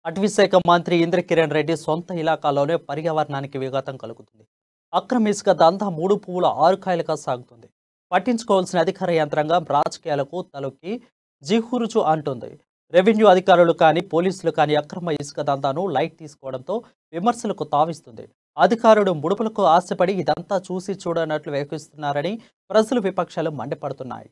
అటవీశాఖ మంత్రి ఇంద్రకిరణ్ రెడ్డి సొంత ఇలాకాలోనే పర్యావరణానికి విఘాతం కలుగుతుంది. అక్రమ ఇసుక దందా 3 పువ్వుల 6 కాయలుగా సాగుతుంది. పట్టించుకోవాల్సిన అధికార యంత్రాంగం రాజకీయాలకు తలొక్కి జిహురుచు అంటుంది. రెవెన్యూ అధికారులు కానీ పోలీసులు కానీ అక్రమ ఇసుక దందాను లైట్ తీసుకోవడంతో విమర్శలకు తావిస్తుంది. అధికారులు ముడుపులకు ఆశపడి ఇదంతా చూసి చూడనట్లు వ్యవహరిస్తున్నారని ప్రజలు విపక్షాలు మండిపడుతున్నాయి.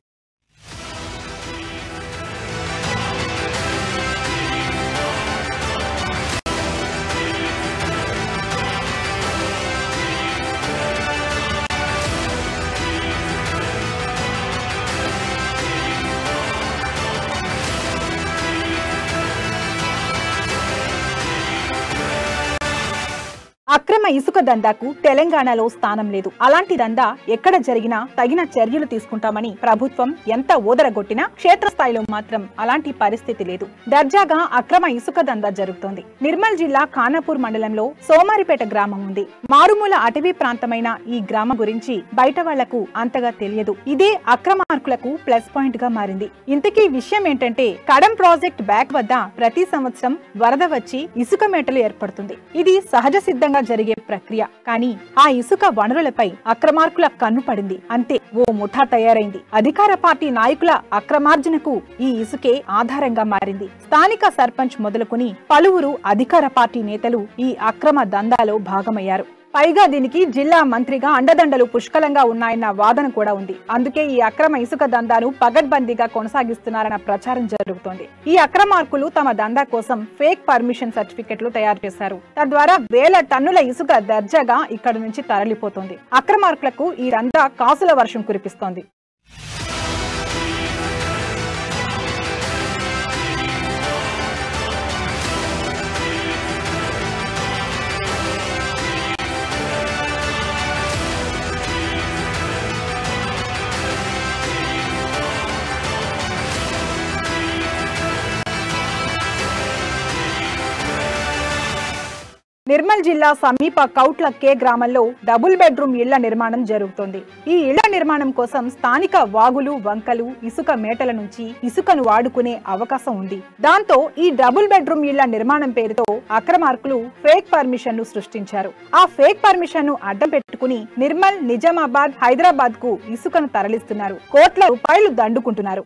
అక్రమ ఇసుక దందాకు తెలంగాణలో స్థానం లేదు. అలాంటి దందా ఎక్కడ జరిగినా తగిన చర్యలు తీసుకుంటామని ప్రభుత్వం ఎంత ఓదరగొట్టినా క్షేత్రస్థాయిలో మాత్రం అలాంటి పరిస్థితి లేదు. దర్జాగా అక్రమ ఇసుక దందా జరుగుతోంది. నిర్మల్ జిల్లా ఖానాపూర్ మండలంలో సోమారిపేట గ్రామం ఉంది. మారుమూల అటవీ ప్రాంతమైన ఈ గ్రామం గురించి బయట వాళ్లకు అంతగా తెలియదు. ఇదే అక్రమార్కులకు ప్లస్ పాయింట్ గా మారింది. ఇంతకీ విషయం ఏంటంటే కడం ప్రాజెక్ట్ బ్యాక్ వద్ద ప్రతి సంవత్సరం వరద వచ్చి ఇసుక మేటలు ఏర్పడుతుంది. ఇది సహజ సిద్ధంగా జరిగే ప్రక్రియ. కానీ ఆ ఇసుక వనరులపై అక్రమార్కుల కన్ను పడింది. అంతే, ఓ ముఠా తయారైంది. అధికార పార్టీ నాయకుల అక్రమార్జనకు ఈ ఇసుకే ఆధారంగా మారింది. స్థానిక సర్పంచ్ మొదలుకొని పలువురు అధికార పార్టీ నేతలు ఈ అక్రమ దందాలో భాగమయ్యారు. పైగా దీనికి జిల్లా మంత్రిగా అండదండలు పుష్కలంగా ఉన్నాయన్న వాదన కూడా ఉంది. అందుకే ఈ అక్రమ ఇసుక దందాను పగడ్బందీగా కొనసాగిస్తున్నారన్న ప్రచారం జరుగుతోంది. ఈ అక్రమార్కులు తమ దందా కోసం ఫేక్ పర్మిషన్ సర్టిఫికెట్లు తయారు చేశారు. తద్వారా వేల టన్నుల ఇసుక దర్జాగా ఇక్కడి నుంచి తరలిపోతుంది. అక్రమార్కులకు ఈ దందా కాసుల వర్షం కురిపిస్తోంది. నిర్మల్ జిల్లా సమీప కౌట్ల కే గ్రామంలో డబుల్ బెడ్రూమ్ ఇళ్ల నిర్మాణం జరుగుతోంది. ఈ ఇళ్ల నిర్మాణం కోసం స్థానిక వాగులు, వంకలు, ఇసుక మేటల నుంచి ఇసుకను వాడుకునే అవకాశం ఉంది. దాంతో ఈ డబుల్ బెడ్రూమ్ ఇళ్ల నిర్మాణం పేరుతో అక్రమార్కులు ఫేక్ పర్మిషన్ ను సృష్టించారు. ఆ ఫేక్ పర్మిషన్ ను అడ్డం పెట్టుకుని నిర్మల్, నిజామాబాద్, హైదరాబాద్ కు ఇసుకను తరలిస్తున్నారు. కోట్ల రూపాయలు దండుకుంటున్నారు.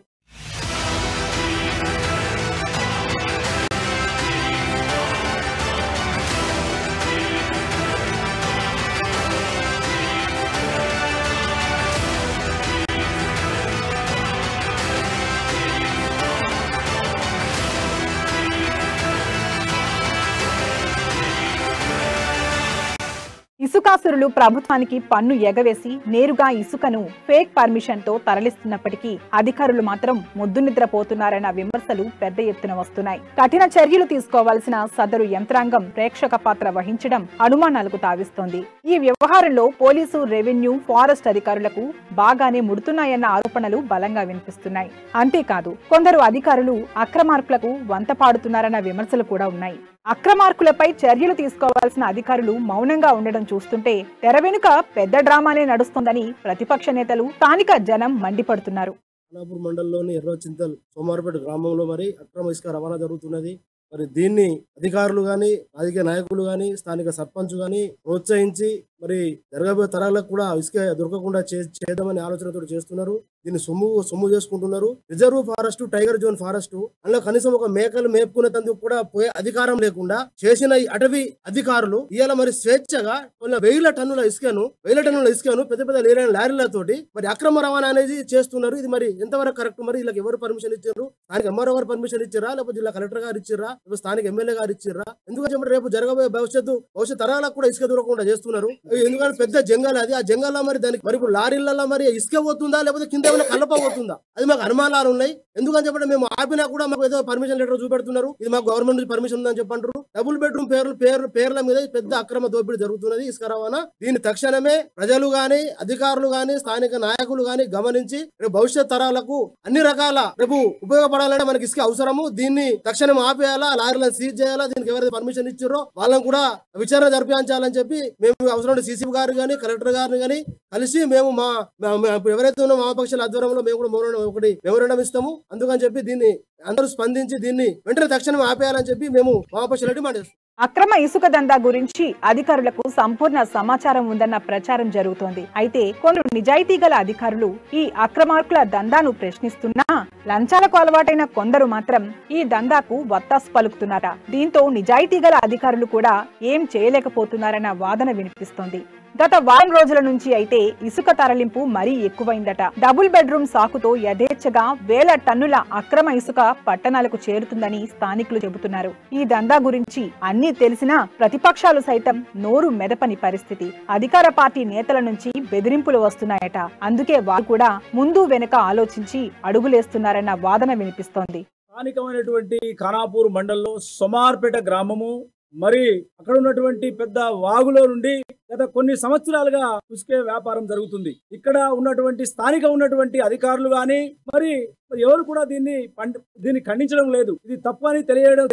ఇసుకాసురులు ప్రభుత్వానికి పన్ను ఎగవేసి నేరుగా ఇసుకను ఫేక్ పర్మిషన్ తో తరలిస్తున్నప్పటికీ అధికారులు మాత్రం ముద్దు నిద్రపోతున్నారన్న విమర్శలు పెద్ద ఎత్తున వస్తున్నాయి. కఠిన చర్యలు తీసుకోవాల్సిన సదరు యంత్రాంగం ప్రేక్షక పాత్ర వహించడం అనుమానాలకు తావిస్తోంది. ఈ వ్యవహారంలో పోలీసు, రెవెన్యూ, ఫారెస్ట్ అధికారులకు బాగానే ముడుతున్నాయన్న ఆరోపణలు బలంగా వినిపిస్తున్నాయి. అంతేకాదు కొందరు అధికారులు అక్రమార్కులకు వంత పాడుతున్నారన్న విమర్శలు కూడా ఉన్నాయి. అక్రమార్కులపై చర్యలు తీసుకోవాల్సిన అధికారులు మౌనంగా ఉండడం చూస్తుంటే తెర వెనుక పెద్ద డ్రామానే నడుస్తోందని ప్రతిపక్ష నేతలు, స్థానిక జనం మండిపడుతున్నారు. ఖానాపూర్ మండలంలోని ఎర్రచింతల్ సోమారిపేట గ్రామంలో మరి అక్రమ ఇసుక రవాణా జరుగుతున్నది. మరి దీన్ని అధికారులు గాని, రాజకీయ నాయకులు గాని, స్థానిక సర్పంచ్ గాని ప్రోత్సహించి మరి జరగబోయే తరాలకు కూడా ఇసుక దొరకకుండా చేద్దామని ఆలోచనతో చేస్తున్నారు. దీన్ని సొమ్ము చేసుకుంటున్నారు. Reserve forest, tiger zone forest అందులో కనీసం ఒక మేకలు మేపుకునేందుకు కూడా పోయే అధికారం లేకుండా చేసిన ఈ అటవీ అధికారులు ఇవాళ మరి స్వేచ్ఛగా వేల టన్నుల ఇసుకను పెద్ద పెద్ద లారీలతోటి మరి అక్రమ రవాణా అనేది చేస్తున్నారు. ఇది మరి ఎంతవరకు కరెక్ట్? మరి వీళ్ళకి ఎవరు పర్మిషన్ ఇచ్చారు? స్థానిక ఎంఆర్ఓ గారు పర్మిషన్ ఇచ్చారా, లేకపోతే జిల్లా కలెక్టర్ గారు ఇచ్చారా, లేకపోతే స్థానిక ఎమ్మెల్యే గారు ఇచ్చారా? ఎందుకంటే రేపు జరగబోయే భవిష్యత్ తరాలకు కూడా ఇసుక దొరకకుండా చేస్తున్నారు. ఎందుకంటే పెద్ద జంగల్ అది. ఆ జంగల్లో మరి దానికి మరి ఇప్పుడు లారీలలో మరి ఇసుక పోతుందా, లేకపోతే కింద ఏమైనా కలప పోతుందా? అది మాకు అనుమానాలు ఉన్నాయి. ఎందుకని చెప్పండి, మేము ఆపినా కూడా మాకు ఏదో పర్మిషన్ లెటర్ చూపెడుతున్నారు. ఇది మాకు గవర్నమెంట్ నుంచి పర్మిషన్ ఉందని చెప్పంటారు. డబుల్ బెడ్రూమ్ పేర్ల మీద పెద్ద అక్రమ దోపిడీ జరుగుతున్నది ఇసుక రవాణా. దీన్ని తక్షణమే ప్రజలు గాని, అధికారులు గాని, స్థానిక నాయకులు గాని గమనించి రేపు భవిష్యత్ తరాలకు అన్ని రకాల రేపు ఉపయోగపడాలంటే మనకి ఇసుక అవసరము. దీన్ని తక్షణం ఆపేయాలా, లారీలను సీజ్ చేయాలా, దీనికి ఎవరైతే పర్మిషన్ ఇచ్చారో వాళ్ళని కూడా విచారణ జరిపించాలని చెప్పి మేము అవసరం మరి సీసీ గారు కానీ కలెక్టర్ గారిని కానీ కలిసి మేము ఎవరైతే ఉన్నామో వామపక్షాల ఆధ్వర్యంలో మేము కూడా ఒకటి మెమోరాండం ఇస్తాము. అందుకని చెప్పి దీన్ని అందరూ స్పందించి దీన్ని వెంటనే తక్షణం ఆపేయాలని చెప్పి మేము వామపక్షాలు డిమాండ్ చేస్తాం. అక్రమ ఇసుక దందా గురించి అధికారులకు సంపూర్ణ సమాచారం ఉందన్న ప్రచారం జరుగుతోంది. అయితే కొందరు నిజాయితీ గల అధికారులు ఈ అక్రమార్కుల దందాను ప్రశ్నిస్తున్నా లంచాలకు అలవాటైన కొందరు మాత్రం ఈ దందాకు వత్తాసు పలుకుతున్నారట. దీంతో నిజాయితీ గల అధికారులు కూడా ఏం చేయలేకపోతున్నారన్న వాదన వినిపిస్తోంది. గత వారం రోజుల నుంచి అయితే ఇసుక తరలింపు మరీ ఎక్కువైందట. డబుల్ బెడ్రూమ్ సాకుతో యథేచ్ఛగా వేల టన్నుల అక్రమ ఇసుక పట్టణాలకు చేరుతుందని స్థానికులు చెబుతున్నారు. ఈ దందా గురించి అన్ని తెలిసినా ప్రతిపక్షాలు సైతం నోరు మెదపని పరిస్థితి. అధికార పార్టీ నేతల నుంచి బెదిరింపులు వస్తున్నాయట. అందుకే వారు కూడా ముందు వెనుక ఆలోచించి అడుగులేస్తున్నారన్న వాదన వినిపిస్తోంది. స్థానికమైనటువంటి ఖానాపూర్ మండలంలో సోమార్పేట గ్రామము, మరి అక్కడ ఉన్నటువంటి పెద్ద వాగులో నుండి గత కొన్ని సంవత్సరాలుగా ఇసుక వ్యాపారం జరుగుతుంది. ఇక్కడ ఉన్నటువంటి స్థానిక ఉన్నటువంటి అధికారులు గాని మరి ఎవరు కూడా దీన్ని ఖండించడం లేదు. ఇది తప్పు అని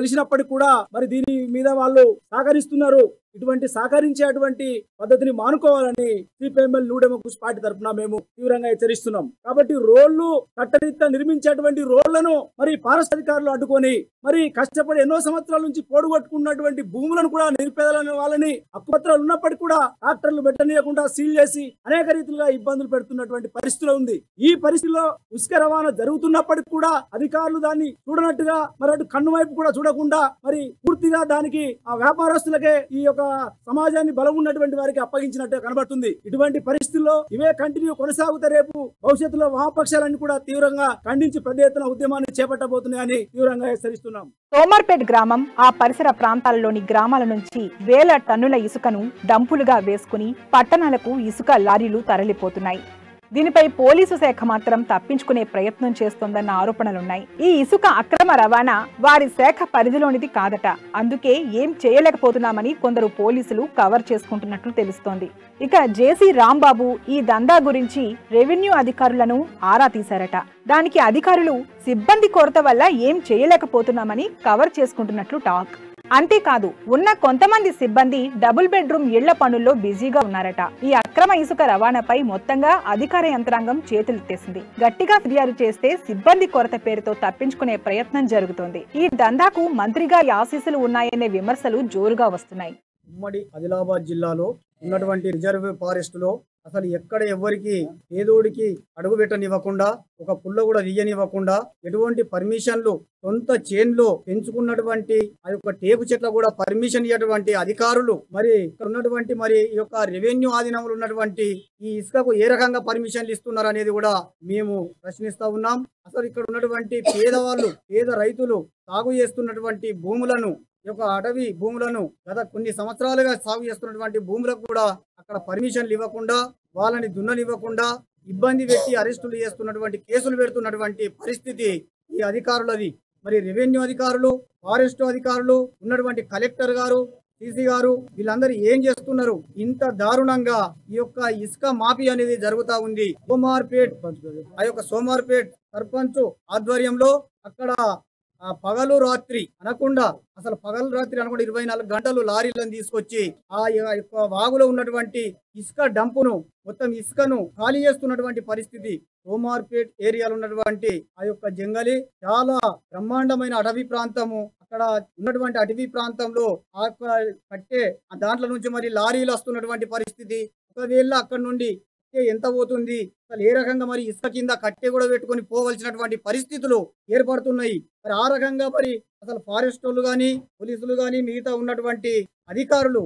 తెలిసినప్పటికీ కూడా మరి దీని మీద వాళ్ళు సహకరిస్తున్నారు. ఇటువంటి సహకరించేటువంటి పద్ధతిని మానుకోవాలని సిపిఎంఎల్ న్యూ డెమోక్రసీ పార్టీ తరఫున మేము తీవ్రంగా హెచ్చరిస్తున్నాం. కాబట్టి రోడ్లు కట్టడిత నిర్మించేటువంటి రోడ్లను మరి ఫారెస్ట్ అధికారులు అడ్డుకొని మరి కష్టపడి ఎన్నో సంవత్సరాల నుంచి పోడుగొట్టుకున్నటువంటి భూములను కూడా నిరుపేదలైన వాళ్ళని హక్కుపత్రాలు ఉన్నప్పటికీ కూడా ట్రాక్టర్లు పెట్టనీయకుండా సీల్ చేసి అనేక రీతిగా ఇబ్బందులు పెడుతున్నటువంటి పరిస్థితులు ఉంది. ఈ పరిస్థితిలో ఇసుక రవాణా జరుగుతున్నప్పటికీ కూడా అధికారులు దాన్ని చూడనట్టుగా మరి అటు కన్ను వైపు కూడా చూడకుండా మరి పూర్తిగా దానికి ఆ వ్యాపారస్తులకే ఈ యొక్క సమాజాన్ని బలం ఉన్నటువంటి వారికి అప్పగించినట్టు కనబడుతుంది. ఇటువంటి పరిస్థితుల్లో ఇవే కంటిన్యూ కొనసాగుతా రేపు భవిష్యత్తులో వామపక్షాలన్నీ కూడా తీవ్రంగా ఖండించి పెద్ద ఎత్తున ఉద్యమాన్ని చేపట్టబోతున్నాయని తీవ్రంగా హెచ్చరిస్తున్నాం. సోమార్పేట్ గ్రామం ఆ పరిసర ప్రాంతాలలోని గ్రామాల నుంచి వేల టన్నుల ఇసుకను డంపులుగా వేసుకుని పట్టణాలకు ఇసుక లారీలు తరలిపోతున్నాయి. దీనిపై పోలీసు శాఖ మాత్రం తప్పించుకునే ప్రయత్నం చేస్తోందన్న ఆరోపణలున్నాయి. ఈ ఇసుక అక్రమ రవాణా వారి శాఖ పరిధిలోనిది కాదట. అందుకే ఏం చేయలేకపోతున్నామని కొందరు పోలీసులు కవర్ చేసుకుంటున్నట్లు తెలుస్తోంది. ఇక జేసీ రాంబాబు ఈ దందా గురించి రెవెన్యూ అధికారులను ఆరా తీశారట. దానికి అధికారులు సిబ్బంది కొరత వల్ల ఏం చేయలేకపోతున్నామని కవర్ చేసుకుంటున్నట్లు టాక్. అంతేకాదు ఉన్న కొంతమంది సిబ్బంది డబుల్ బెడ్రూమ్ ఇళ్ల పనుల్లో బిజీగా ఉన్నారట. ఈ అక్రమ ఇసుక రవాణాపై మొత్తంగా అధికార యంత్రాంగం చేతులెత్తేసింది. గట్టిగా ఫిర్యాదు చేస్తే సిబ్బంది కొరత పేరుతో తప్పించుకునే ప్రయత్నం జరుగుతోంది. ఈ దందాకు మంత్రిగా ఆశీస్సులు ఉన్నాయనే విమర్శలు జోరుగా వస్తున్నాయి. ఉమ్మడి ఆదిలాబాద్ జిల్లాలో ఉన్నటువంటి రిజర్వ్ ఫారెస్ట్ లో అసలు ఎక్కడ ఎవరికి ఏదోడికి అడుగు పెట్టనివ్వకుండా, ఒక పుల్ల కూడా తీయనివ్వకుండా, ఎటువంటి పర్మిషన్లు సొంత చేన్లో పెంచుకున్నటువంటి ఆ యొక్క టేకు చెట్ల కూడా పర్మిషన్ ఇవ్వటువంటి అధికారులు మరి ఇక్కడ ఉన్నటువంటి మరి ఈ యొక్క రెవెన్యూ ఆధీనంలో ఉన్నటువంటి ఈ ఇసుకకు ఏ రకంగా పర్మిషన్లు ఇస్తున్నారు అనేది కూడా మేము ప్రశ్నిస్తా ఉన్నాం. అసలు ఇక్కడ ఉన్నటువంటి పేదవాళ్ళు, పేద రైతులు సాగు చేస్తున్నటువంటి భూములను, ఈ యొక్క అటవీ భూములను గత కొన్ని సంవత్సరాలుగా సాగు చేస్తున్నటువంటి భూములకు కూడా అక్కడ పర్మిషన్లు ఇవ్వకుండా, వాళ్ళని దున్ననివ్వకుండా, ఇబ్బంది పెట్టి అరెస్టులు చేస్తున్నటువంటి కేసులు పెడుతున్నటువంటి పరిస్థితి ఈ అధికారులది. మరి రెవెన్యూ అధికారులు, ఫారెస్ట్ అధికారులు, ఉన్నటువంటి కలెక్టర్ గారు, సిసి గారు వీళ్ళందరూ ఏం చేస్తున్నారు? ఇంత దారుణంగా ఈ యొక్క ఇసుక మాఫీ అనేది జరుగుతా ఉంది. సోమార్పేట్ సర్పంచ్ ఆధ్వర్యంలో అక్కడ పగలు రాత్రి అనకుండా, అసలు పగలు రాత్రి అనకుండా 24 గంటలు లారీలను తీసుకొచ్చి ఆ యొక్క వాగులో ఉన్నటువంటి ఇసుక డంపును, మొత్తం ఇసుకను ఖాళీ చేస్తున్నటువంటి పరిస్థితి. సోమార్పేట్ ఏరియాలో ఉన్నటువంటి ఆ యొక్క జంగలి చాలా బ్రహ్మాండమైన అటవీ ప్రాంతము. అక్కడ ఉన్నటువంటి అటవీ ప్రాంతంలో ఆ కట్టే దాంట్లో నుంచి మరి లారీలు వస్తున్నటువంటి పరిస్థితి. ఒకవేళ అక్కడ నుండి ఎంత పోతుంది, అసలు ఏ రకంగా మరి ఇసుక కింద కట్టె కూడా పెట్టుకొని పోవలసినటువంటి పరిస్థితులు ఏర్పడుతున్నాయి. మరి ఆ రకంగా మరి అసలు ఫారెస్ట్ వాళ్ళు కానీ, పోలీసులు కానీ, మిగతా ఉన్నటువంటి అధికారులు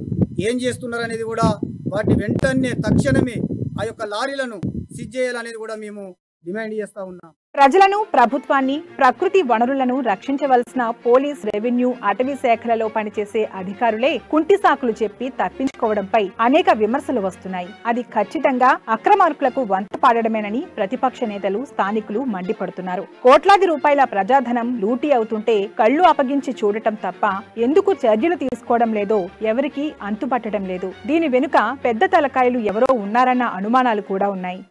ఏం చేస్తున్నారు అనేది కూడా వాటి వెంటనే తక్షణమే ఆ యొక్క లారీలను సీజ్ చేయాలనేది కూడా మేము డిమాండ్ చేస్తా ఉన్నాం. ప్రజలను, ప్రభుత్వాన్ని, ప్రకృతి వనరులను రక్షించవలసిన పోలీస్, రెవెన్యూ, అటవీ శాఖలలో పనిచేసే అధికారులే కుంటి సాకులు చెప్పి తప్పించుకోవడంపై అనేక విమర్శలు వస్తున్నాయి. అది ఖచ్చితంగా అక్రమార్కులకు వంత పాడడమేనని ప్రతిపక్ష నేతలు, స్థానికులు మండిపడుతున్నారు. కోట్లాది రూపాయల ప్రజాధనం లూటీ అవుతుంటే కళ్లు అప్పగించి చూడటం తప్ప ఎందుకు చర్యలు తీసుకోవడం లేదో ఎవరికీ అంతుపట్టడం లేదు. దీని వెనుక పెద్ద తలకాయలు ఎవరో ఉన్నారన్న అనుమానాలు కూడా ఉన్నాయి.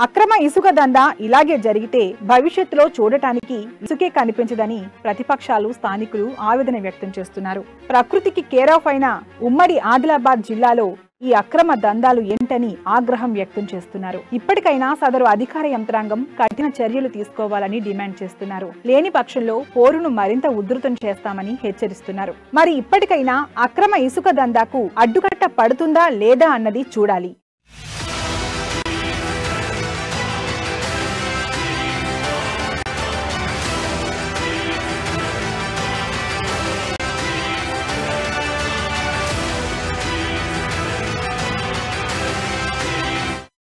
అక్రమ ఇసుక దందా ఇలాగే జరిగితే భవిష్యత్తులో చూడటానికి ఇసుకే కనిపించదని ప్రతిపక్షాలు, స్థానికులు ఆవేదన వ్యక్తం చేస్తున్నారు. ప్రకృతికి కేర్ ఆఫ్ అయిన ఉమ్మడి ఆదిలాబాద్ జిల్లాలో ఈ అక్రమ దందాలు ఏంటని ఆగ్రహం వ్యక్తం చేస్తున్నారు. ఇప్పటికైనా సదరు అధికార యంత్రాంగం కఠిన చర్యలు తీసుకోవాలని డిమాండ్ చేస్తున్నారు. లేని పక్షంలో పోరును మరింత ఉధృతం చేస్తామని హెచ్చరిస్తున్నారు. మరి ఇప్పటికైనా అక్రమ ఇసుక దందాకు అడ్డుకట్ట పడుతుందా లేదా అన్నది చూడాలి.